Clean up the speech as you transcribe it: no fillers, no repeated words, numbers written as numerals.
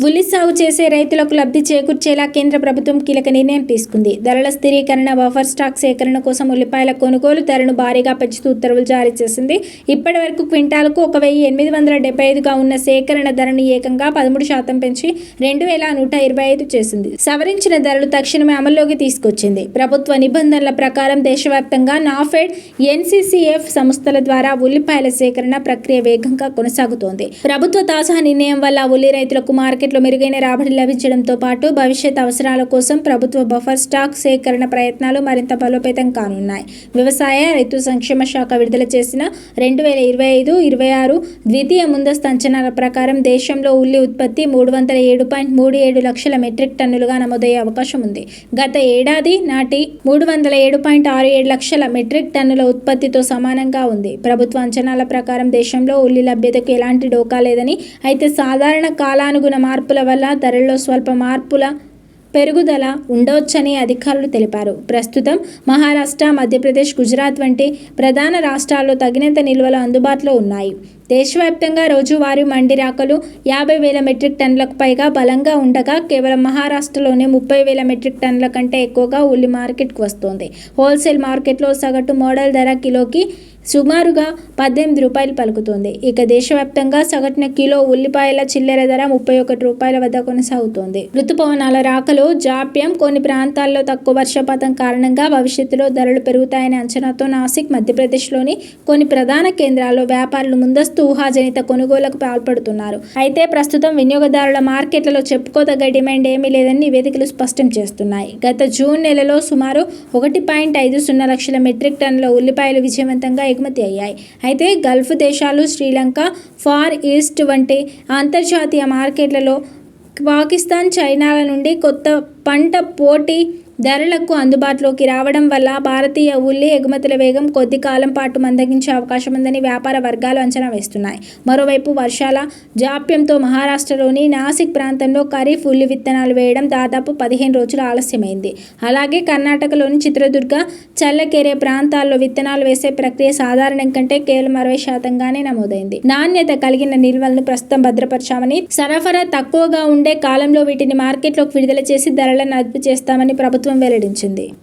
ఉల్లి సాగు చేసే రైతులకు లబ్ధి చేకూర్చేలా కేంద్ర ప్రభుత్వం కీలక నిర్ణయం తీసుకుంది. ధరల స్థిరీకరణ, బఫర్ స్టాక్ సేకరణ కోసం ఉల్లిపాయల కొనుగోలు ధరను భారీగా పెంచుతూ ఉత్తర్వులు జారీ చేసింది. ఇప్పటి వరకు క్వింటాలకు 1,875గా ఉన్న సేకరణ ధరను ఏకంగా 13% పెంచి 2,125 చేసింది. సవరించిన ధరలు తక్షణమే అమల్లోకి తీసుకొచ్చింది. ప్రభుత్వ నిబంధనల ప్రకారం దేశవ్యాప్తంగా నాఫెడ్, ఎన్సీసీఎఫ్ సంస్థల ద్వారా ఉల్లిపాయల సేకరణ ప్రక్రియ వేగంగా కొనసాగుతోంది. ప్రభుత్వ తాజా నిర్ణయం వల్ల ఉల్లి రైతులకు మార్కెట్లో మెరుగైన రాబడి లభించడంతో పాటు భవిష్యత్ అవసరాల కోసం ప్రభుత్వ బఫర్ స్టాక్ సేకరణ ప్రయత్నాలు మరింత బలోపేతం కానున్నాయి. వ్యవసాయ, రైతు సంక్షేమ శాఖ విడుదల చేసిన 2025-26 ద్వితీయ ముందస్తు అంచనాల ప్రకారం దేశంలో ఉల్లి ఉత్పత్తి 307.37 లక్షల మెట్రిక్ టన్నులుగా నమోదయ్యే అవకాశం ఉంది. గత ఏడాది నాటి 307.67 లక్షల మెట్రిక్ టన్నుల ఉత్పత్తితో సమానంగా ఉంది. ప్రభుత్వ అంచనాల ప్రకారం దేశంలో ఉల్లి లభ్యతకు ఎలాంటి డోకా లేదని, అయితే సాధారణ కాలానుగుణ మార్పుల వల్ల ధరల్లో స్వల్ప మార్పుల పెరుగుదల ఉండవచ్చని అధికారులు తెలిపారు. ప్రస్తుతం మహారాష్ట్ర, మధ్యప్రదేశ్, గుజరాత్ వంటి ప్రధాన రాష్ట్రాల్లో తగినంత నిల్వలు అందుబాటులో ఉన్నాయి. దేశవ్యాప్తంగా రోజువారీ మండి రాకలు 50,000 మెట్రిక్ టన్నులకు పైగా బలంగా ఉండగా కేవలం మహారాష్ట్రలోనే 30,000 మెట్రిక్ టన్నుల కంటే ఎక్కువగా ఉల్లి మార్కెట్కు వస్తోంది. హోల్సేల్ మార్కెట్లో సగటు మోడల్ ధర కిలోకి సుమారుగా 18 రూపాయలు పలుకుతోంది. ఇక దేశవ్యాప్తంగా సగటున కిలో ఉల్లిపాయల చిల్లర ధర 31 రూపాయల వద్ద కొనసాగుతోంది. రుతుపవనాల రాకలో జాప్యం, కొన్ని ప్రాంతాల్లో తక్కువ వర్షపాతం కారణంగా భవిష్యత్తులో ధరలు పెరుగుతాయనే అంచనాతో నాసిక్, మధ్యప్రదేశ్లోని కొన్ని ప్రధాన కేంద్రాల్లో వ్యాపారులు ముందస్తు ఊహాజనిత కొనుగోళ్లకు పాల్పడుతున్నారు. అయితే ప్రస్తుతం వినియోగదారుల మార్కెట్లలో చెప్పుకోదగ్గ డిమాండ్ ఏమీ లేదని నివేదికలు స్పష్టం చేస్తున్నాయి. గత జూన్ నెలలో సుమారు 1.50 లక్షల మెట్రిక్ టన్నుల ఉల్లిపాయలు విజయవంతంగా ఎగుమతి అయ్యాయి. అయితే గల్ఫ్ దేశాలు, శ్రీలంక, ఫార్ ఈస్ట్ వంటి అంతర్జాతీయ మార్కెట్లలో పాకిస్తాన్, చైనాల నుండి కొత్త పంట పోటీ ధరలకు అందుబాటులోకి రావడం వల్ల భారతీయ ఉల్లి ఎగుమతుల వేగం కొద్ది కాలం పాటు మందగించే అవకాశం ఉందని వ్యాపార వర్గాలు అంచనా వేస్తున్నాయి. మరోవైపు వర్షాల జాప్యంతో మహారాష్ట్రలోని నాసిక్ ప్రాంతంలో ఖరీఫ్ ఉల్లి విత్తనాలు వేయడం దాదాపు 15 రోజులు ఆలస్యమైంది. అలాగే కర్ణాటకలోని చిత్రదుర్గ, చల్లకెరె ప్రాంతాల్లో విత్తనాలు వేసే ప్రక్రియ సాధారణం కంటే కేవలం 60%గానే నమోదైంది. నాణ్యత కలిగిన నిల్వలను ప్రస్తుతం భద్రపరచామని, సరఫరా తక్కువగా ఉండే కాలంలో వీటిని మార్కెట్లోకి విడుదల చేసి ధరలను అదుపు చేస్తామని ప్రభుత్వం వెల్లడించింది.